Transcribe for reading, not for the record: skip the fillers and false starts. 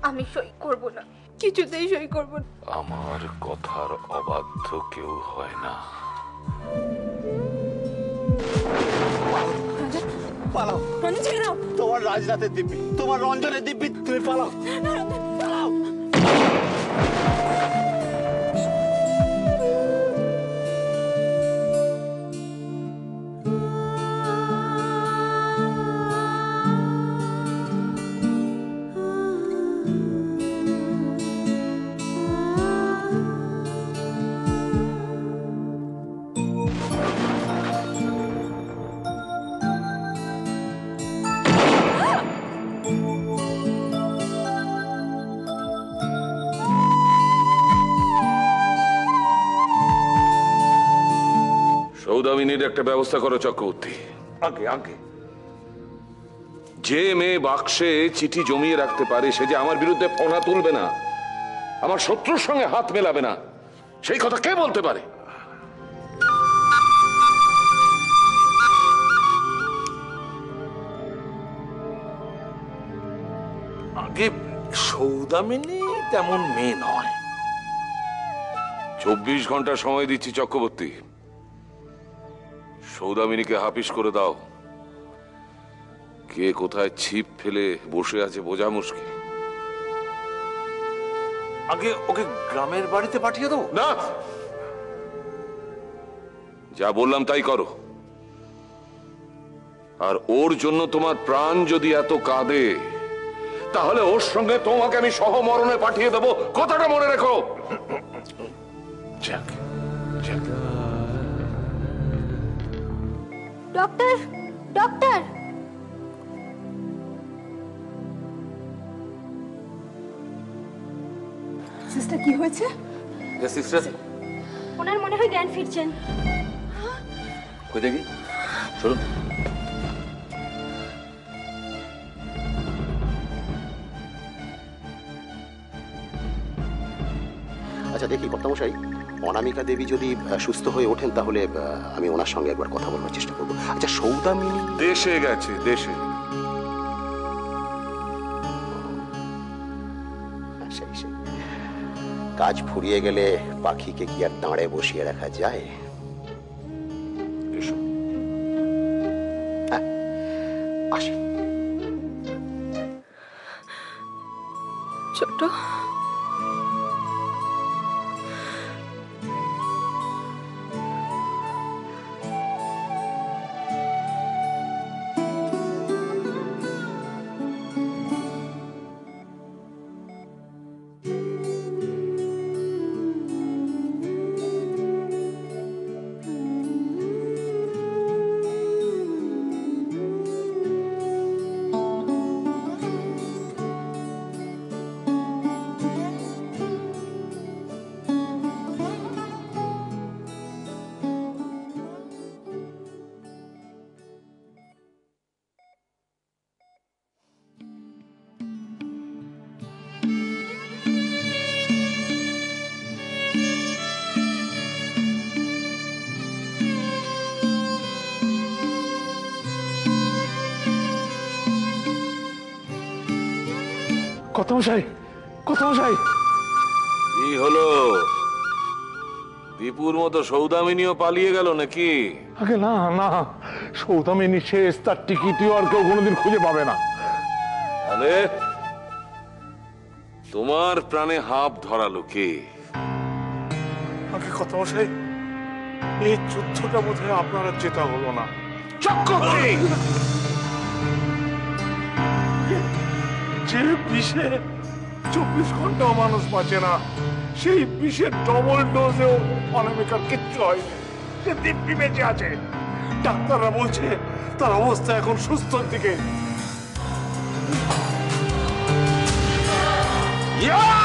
আমি সই করব না, কিছুতেই সই করব না। আমার কথার অবাধ্য কেউ হয় না। পালাও, রঞ্জন ছেড়ে দাও। তোমার রাজরাতের দিব্যি, তোমার রঞ্জনের দিব্যি, তুমি পালাও, পালাও। সৌদামিনীর একটা ব্যবস্থা করো চক্রবর্তী। আগে আগে যে মেয়ে বাক্সে চিঠি জমিয়ে রাখতে পারে সে যে আমার বিরুদ্ধে ফোনা তুলবে না, আমার শত্রুর সঙ্গে হাত মেলাবে না, সেই কথা কে বলতে পারে? আগে সৌদামিনী তেমন মেয়ে নয়। 24 ঘন্টা সময় দিচ্ছি চক্রবর্তী, সৌদামিনীকে হাপিস করে দাও। কে কোথায় ছিপ ফেলে বসে আছে বোঝা মুশকিল। আগে ওকে গ্রামের বাড়িতে পাঠিয়ে দেবো। না, যা বললাম তাই করো। আর ওর জন্য তোমার প্রাণ যদি এত কাঁদে তাহলে ওর সঙ্গে তোমাকে আমি সহমরণে পাঠিয়ে দেবো, কথাটা মনে রেখো। যাক যাক। ডক্টর, ডক্টর, সিস্টার কি হয়েছে? সিস্টার ওনার মনে হয় জ্ঞান ফিরছেন। কই দেখি, চলুন। আচ্ছা দেখি কর্তামশাই, অনামিকা দেবী যদি সুস্থ হয়ে ওঠেন তাহলে আমি ওনার সঙ্গে একবার কথা বলবার চেষ্টা করবো। আচ্ছা সৌদামিনী দেশে গেছে, দেশে। সেই সেই কাজ ফুরিয়ে গেলে পাখিকে কি আর দাঁড়ে বসিয়ে রাখা যায়? এসো। হ্যাঁ, আসি। ছোট, কর্তামশাই, কর্তামশাই। কি হলো? দীপুর মতো সৌদামিনীও পালিয়ে গেল নাকি? আগে না না, সৌদামিনী শেষ, তার টিকিটিও আর কেউ কোনোদিন খুঁজে পাবে না। তাহলে তোমার প্রাণে হাঁপ ধরালো কে? আগে কর্তামশাই, এই যুদ্ধটা বোধহয় আপনারা জেতা হলো না। চক্রবর্তী! যে বিষে 24 ঘন্টাও মানুষ বাঁচে না, সেই বিষের ডবল ডোজেও অনামিকার কিচ্ছু হয়নি। সে দিব্যি বেঁচে আছে। ডাক্তাররা বলছে তার অবস্থা এখন সুস্থর দিকে। ইয়া!